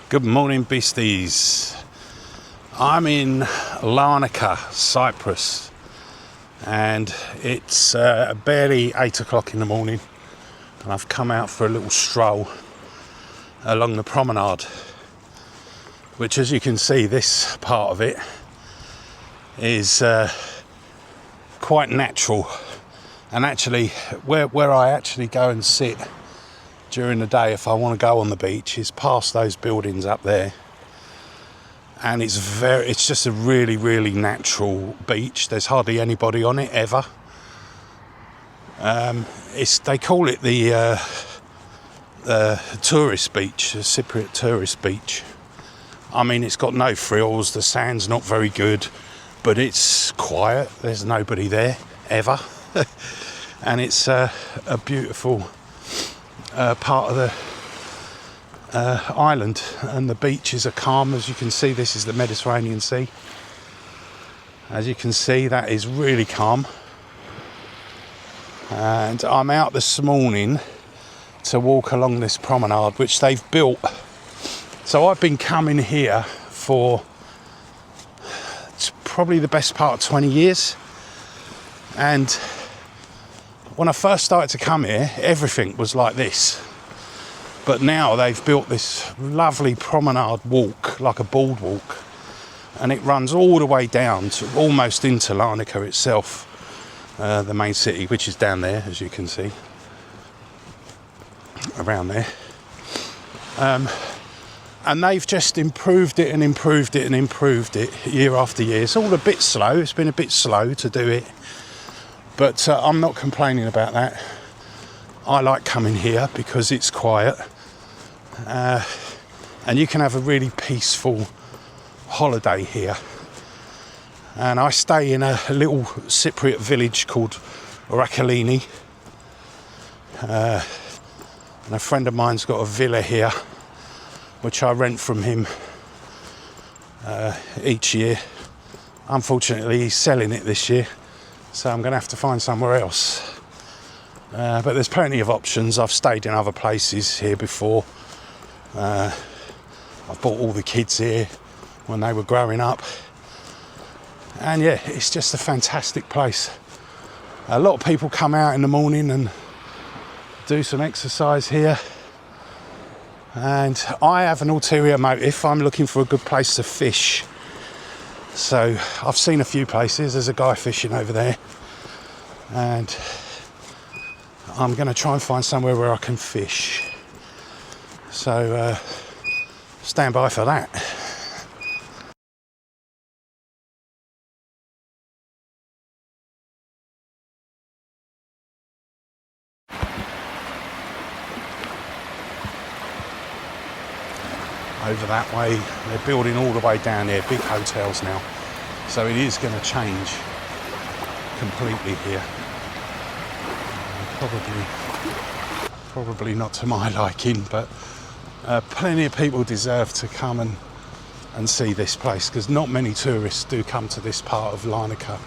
Good morning, beasties. I'm in Larnaca, Cyprus, and it's barely 8 o'clock in the morning, and I've come out for a little stroll along the promenade, which, as you can see, this part of it is quite natural. And actually, where I actually go and sit during the day if I want to go on the beach is past those buildings up there, and it's just a really natural beach. There's hardly anybody on it ever. They call it the tourist beach, the Cypriot tourist beach. I mean, it's got no frills, the sand's not very good, but it's quiet. There's nobody there ever. And it's a beautiful part of the island, and the beaches are calm. As you can see, this is the Mediterranean Sea. As you can see, that is really calm. And I'm out this morning to walk along this promenade, which they've built. So I've been coming here for probably the best part of 20 years. And when I first started to come here, everything was like this. But now they've built this lovely promenade walk, like a boardwalk, and it runs all the way down to almost into Larnaca itself, the main city, which is down there, as you can see, around there. And they've just improved it and improved it and improved it year after year. It's all a bit slow. It's been a bit slow to do it. But I'm not complaining about that. I like coming here because it's quiet. And you can have a really peaceful holiday here. And I stay in a little Cypriot village called Oroklini. And a friend of mine's got a villa here, which I rent from him each year. Unfortunately, he's selling it this year, so I'm going to have to find somewhere else. But there's plenty of options. I've stayed in other places here before. I've brought all the kids here when they were growing up. And yeah, it's just a fantastic place. A lot of people come out in the morning and do some exercise here. And I have an ulterior motive. I'm looking for a good place to fish. So I've seen a few places. There's a guy fishing over there, and I'm going to try and find somewhere where I can fish. So stand by for that. Over that way, they're building all the way down there, big hotels now. So it is going to change completely here. Probably not to my liking, but plenty of people deserve to come and see this place, because not many tourists do come to this part of Larnaca.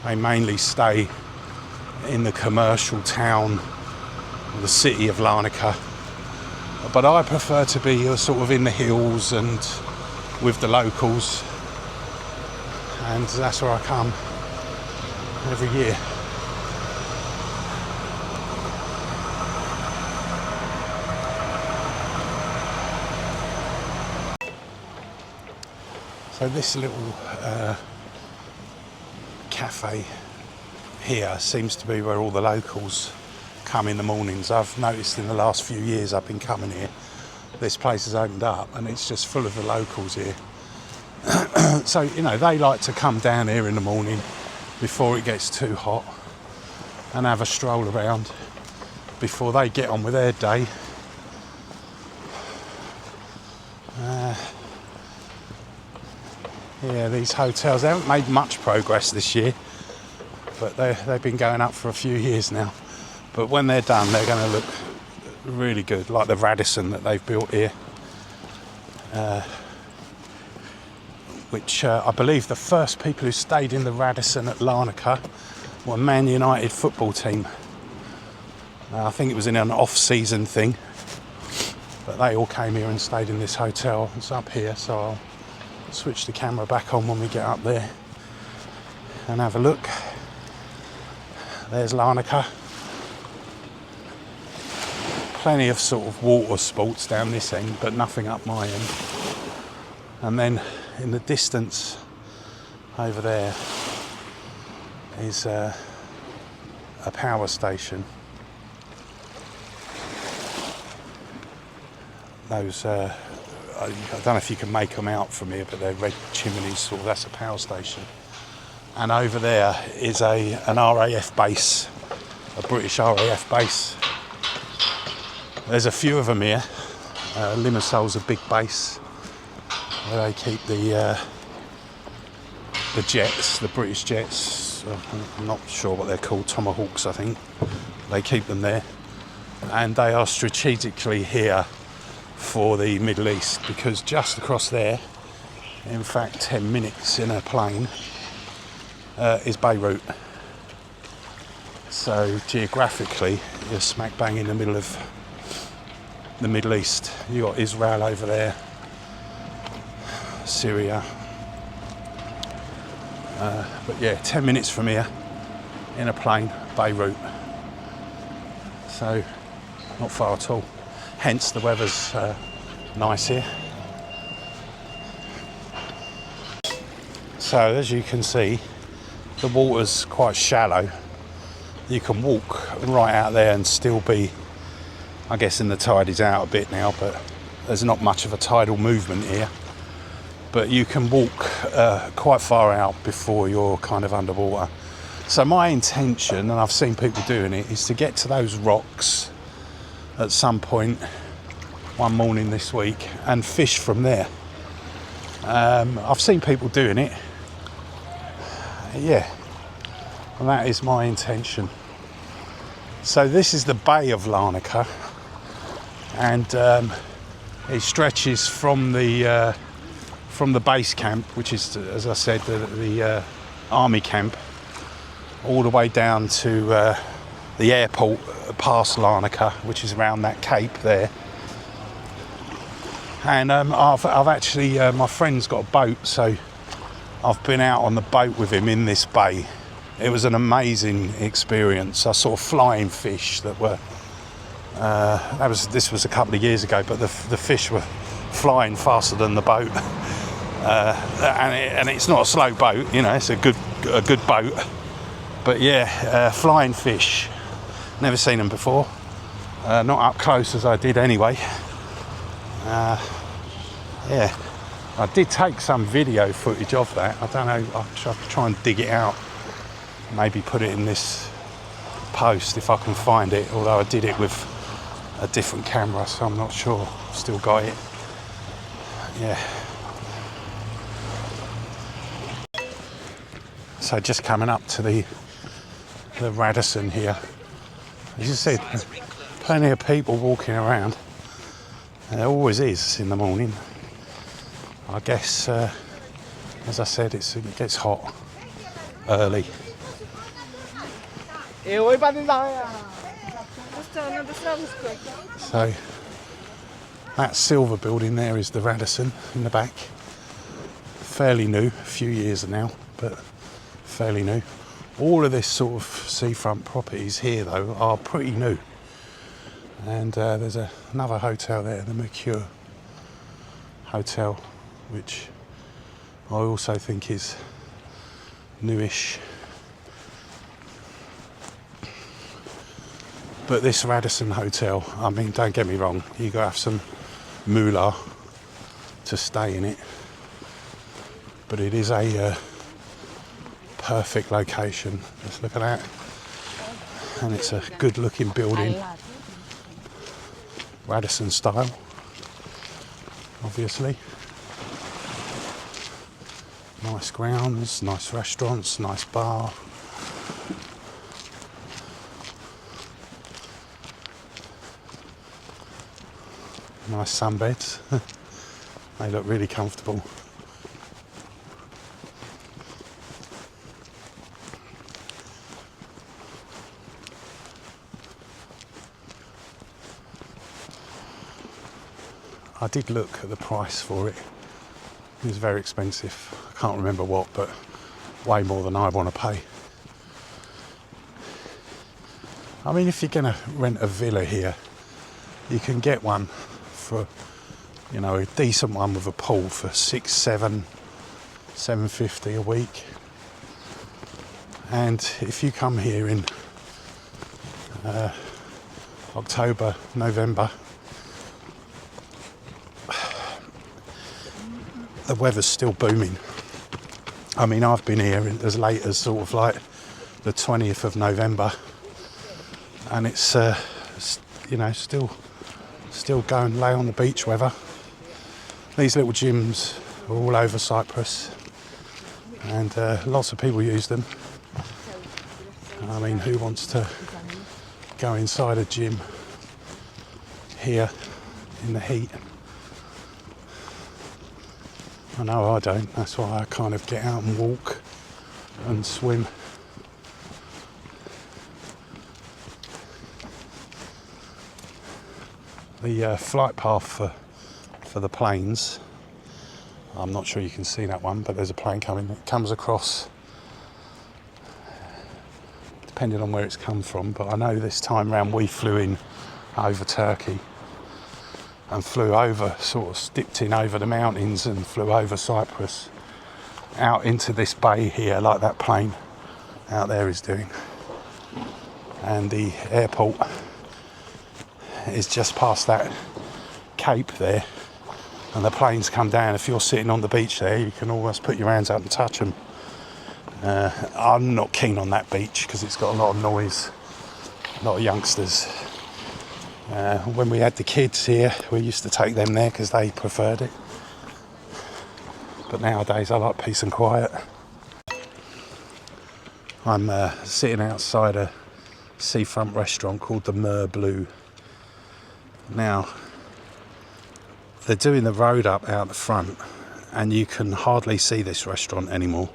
They mainly stay in the commercial town, the city of Larnaca. But I prefer to be sort of in the hills and with the locals, and that's where I come every year. So this little cafe here seems to be where all the locals come in the mornings. I've noticed in the last few years I've been coming here, this place has opened up and it's just full of the locals here. So, you know, they like to come down here in the morning before it gets too hot and have a stroll around before they get on with their day. Yeah, these hotels, they haven't made much progress this year, but they've been going up for a few years now. But when they're done, they're going to look really good, like the Radisson that they've built here. Which I believe the first people who stayed in the Radisson at Larnaca were Man United football team. I think it was in an off-season thing. But they all came here and stayed in this hotel. It's up here, so I'll switch the camera back on when we get up there and have a look. There's Larnaca. Plenty of sort of water sports down this end, but nothing up my end. And then in the distance over there is a power station. Those, I don't know if you can make them out from here, but they're red chimneys, sort of, that's a power station. And over there is an RAF base, a British RAF base. There's a few of them here. Limassol's a big base where they keep the jets, the British jets. I'm not sure what they're called, Tomahawks, I think. They keep them there, and they are strategically here for the Middle East, because just across there, in fact 10 minutes in a plane, is Beirut. So geographically you're smack bang in the middle of the Middle East. You got Israel over there, Syria, but yeah, 10 minutes from here in a plane, Beirut. So not far at all. Hence the weather's nice here. So as you can see, the water's quite shallow. You can walk right out there and still be, I guess, in the tide is out a bit now, but there's not much of a tidal movement here. But you can walk quite far out before you're kind of underwater. So my intention, and I've seen people doing it, is to get to those rocks at some point one morning this week and fish from there. I've seen people doing it. Yeah, and that is my intention. So this is the Bay of Larnaca, and it stretches from the base camp, which is, as I said, the army camp, all the way down to the airport past Larnaca, which is around that cape there. And I've actually, my friend's got a boat, so I've been out on the boat with him in this bay. It was an amazing experience. I saw flying fish that were, this was a couple of years ago, but the fish were flying faster than the boat. And it's not a slow boat, you know, it's a good boat. But yeah, flying fish. Never seen them before. Not up close as I did anyway. Yeah, I did take some video footage of that. I don't know, I'll try and dig it out. Maybe put it in this post if I can find it, although I did it with a different camera, so I'm not sure I've still got it. Yeah. So just coming up to the Radisson here. As you said, plenty of people walking around. There always is in the morning. I guess, as I said, it gets hot early. So that silver building there is the Radisson in the back. Fairly new, a few years now, but fairly new. All of this sort of seafront properties here, though, are pretty new. And there's another hotel there, the Mercure Hotel, which I also think is newish. But this Radisson Hotel, I mean, don't get me wrong, you gotta have some moolah to stay in it. But it is a perfect location. Let's look at that. And it's a good looking building. Radisson style, obviously. Nice grounds, nice restaurants, nice bar. Nice sunbeds. They look really comfortable. I did look at the price for it. It was very expensive. I can't remember what, but way more than I want to pay. I mean, if you're going to rent a villa here, you can get one for, you know, a decent one with a pool for $750 a week. And if you come here in October, November, the weather's still booming. I mean, I've been here as late as sort of like the 20th of November, and it's you know, still going lay on the beach weather. These little gyms are all over Cyprus, and lots of people use them. I mean, who wants to go inside a gym here in the heat? I know I don't. That's why I kind of get out and walk and swim. The flight path for the planes, I'm not sure you can see that one, but there's a plane coming. It comes across, depending on where it's come from, but I know this time round we flew in over Turkey and flew over, sort of dipped in over the mountains and flew over Cyprus out into this bay here, like that plane out there is doing. And the airport is just past that cape there, and the planes come down. If you're sitting on the beach there, you can almost put your hands out and touch them. I'm not keen on that beach because it's got a lot of noise, a lot of youngsters. When we had the kids here, we used to take them there because they preferred it. But nowadays I like peace and quiet. I'm sitting outside a seafront restaurant called the Mer Blue. Now, they're doing the road up out the front, and you can hardly see this restaurant anymore.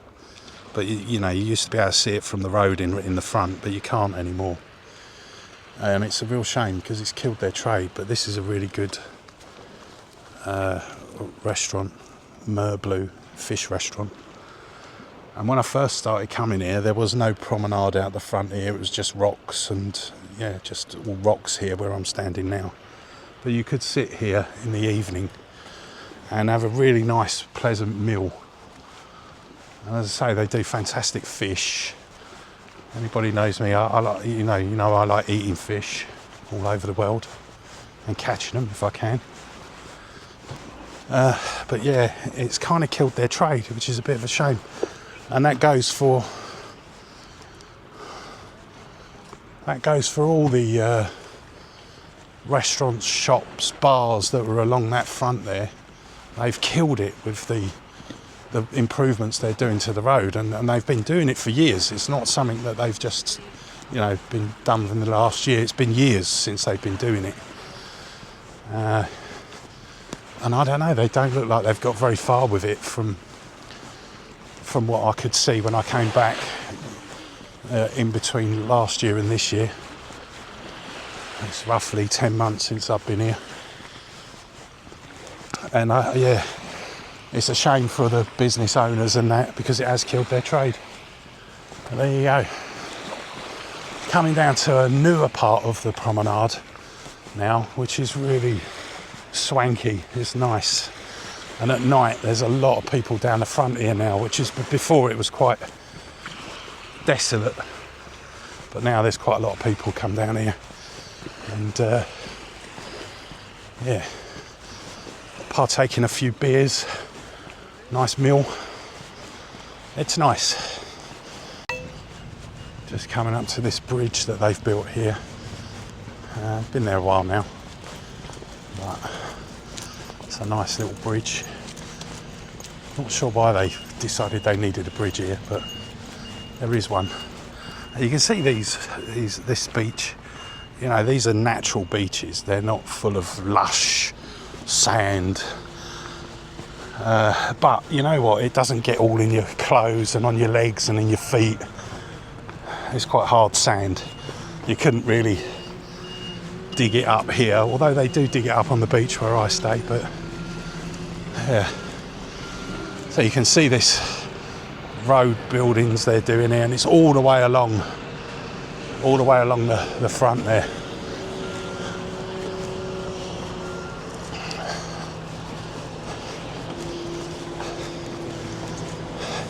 But you know, you used to be able to see it from the road in the front, but you can't anymore. And it's a real shame because it's killed their trade. But this is a really good restaurant, Mer Blue fish restaurant. And when I first started coming here, there was no promenade out the front here. It was just rocks, and yeah, just all rocks here where I'm standing now. But you could sit here in the evening and have a really nice, pleasant meal. And as I say, they do fantastic fish. Anybody knows me, I like, you know, I like eating fish all over the world and catching them if I can. But yeah, it's kind of killed their trade, which is a bit of a shame. And that goes for all the restaurants, shops, bars that were along that front there. They've killed it with the improvements they're doing to the road, and they've been doing it for years. It's not something that they've just, you know, been done in the last year. It's been years since they've been doing it. And I don't know, they don't look like they've got very far with it from what I could see when I came back in between last year and this year. It's roughly 10 months since I've been here. And yeah, it's a shame for the business owners and that, because it has killed their trade. But there you go. Coming down to a newer part of the promenade now, which is really swanky. It's nice. And at night there's a lot of people down the front here now, which is, before it was quite desolate. But now there's quite a lot of people come down here. And yeah, partaking a few beers, nice meal. It's nice. Just coming up to this bridge that they've built here. Been there a while now, but it's a nice little bridge. Not sure why they decided they needed a bridge here, but there is one. You can see this beach. You know, these are natural beaches. They're not full of lush sand. But you know what? It doesn't get all in your clothes and on your legs and in your feet. It's quite hard sand. You couldn't really dig it up here, although they do dig it up on the beach where I stay. But yeah, so you can see this road buildings they're doing here, and it's all the way along the front there.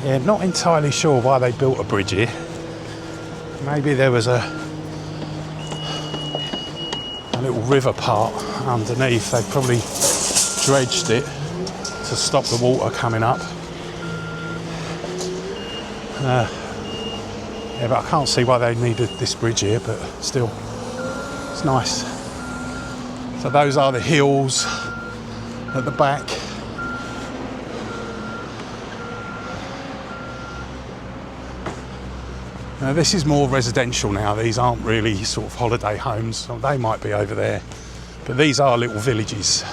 Yeah, not entirely sure why they built a bridge here. Maybe there was a little river part underneath. They probably dredged it to stop the water coming up. Yeah, but I can't see why they needed this bridge here, but still, it's nice. So those are the hills at the back. Now this is more residential now. These aren't really sort of holiday homes. Well, they might be over there, but these are little villages.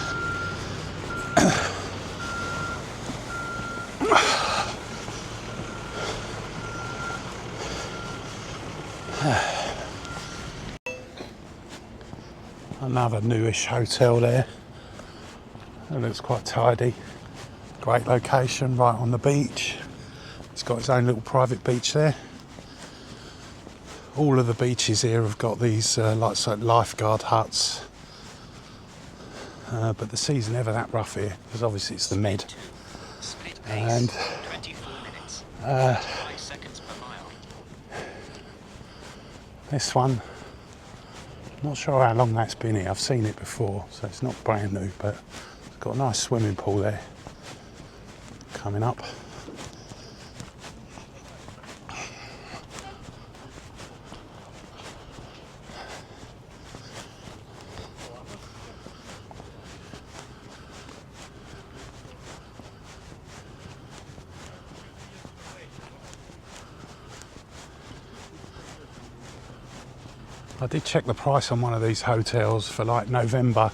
Another newish hotel there. It looks quite tidy. Great location, right on the beach. It's got its own little private beach there. All of the beaches here have got these lifeguard huts, but the sea's never that rough here because obviously it's the Med. And this one, not sure how long that's been here. I've seen it before, so it's not brand new, but it's got a nice swimming pool there coming up. I did check the price on one of these hotels for like November,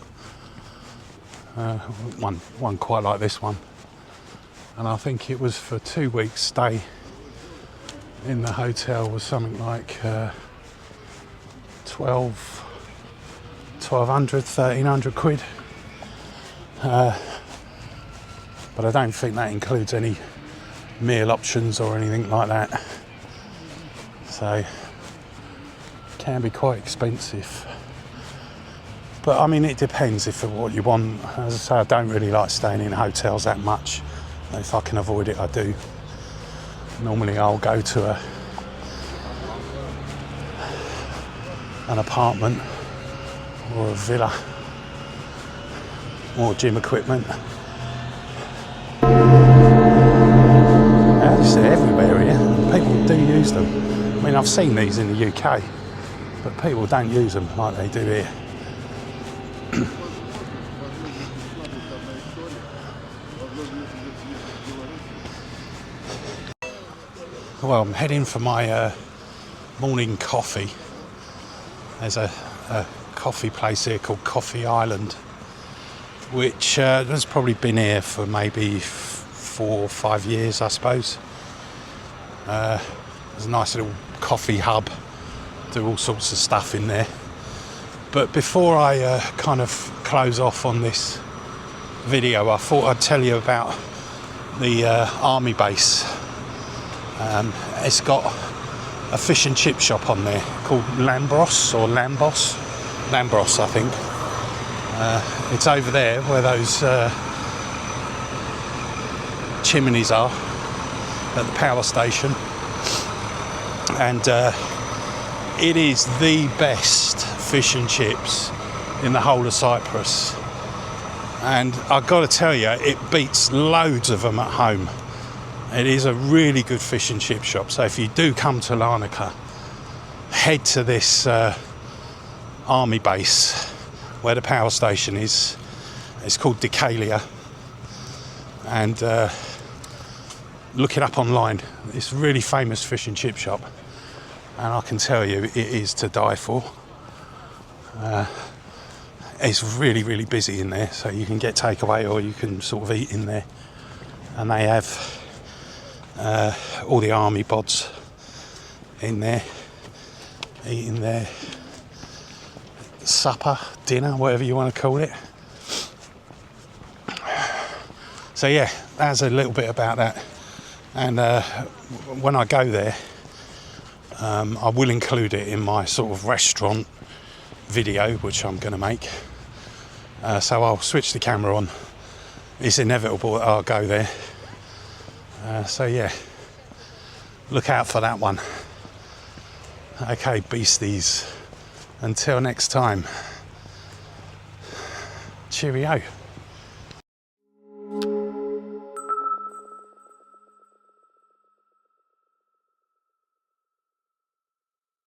one quite like this one, and I think it was for 2 weeks stay in the hotel was something like 1,200 quid, but I don't think that includes any meal options or anything like that, so can be quite expensive. But I mean, it depends what you want. As I say, I don't really like staying in hotels that much. If I can avoid it, I do. Normally I'll go to an apartment or a villa or gym equipment. They're everywhere here. People do use them. I mean, I've seen these in the UK, but people don't use them like they do here. Well, I'm heading for my morning coffee. There's a coffee place here called Coffee Island, which has probably been here for maybe 4 or 5 years, I suppose. There's a nice little coffee hub. Do all sorts of stuff in there. But before I kind of close off on this video, I thought I'd tell you about the army base. It's got a fish and chip shop on there called Lambros, I think. It's over there where those chimneys are at the power station, and it is the best fish and chips in the whole of Cyprus, and I've got to tell you, it beats loads of them at home. It is a really good fish and chip shop. So if you do come to Larnaca, head to this army base where the power station is. It's called Decalia, and look it up online. It's a really famous fish and chip shop, and I can tell you it is to die for. It's really, really busy in there, so you can get takeaway or you can sort of eat in there, and they have all the army bods in there, eating their supper, dinner, whatever you want to call it. So yeah, that's a little bit about that. And when I go there, I will include it in my sort of restaurant video, which I'm going to make. So I'll switch the camera on. It's inevitable that I'll go there. So yeah, look out for that one. Okay, beasties. Until next time. Cheerio.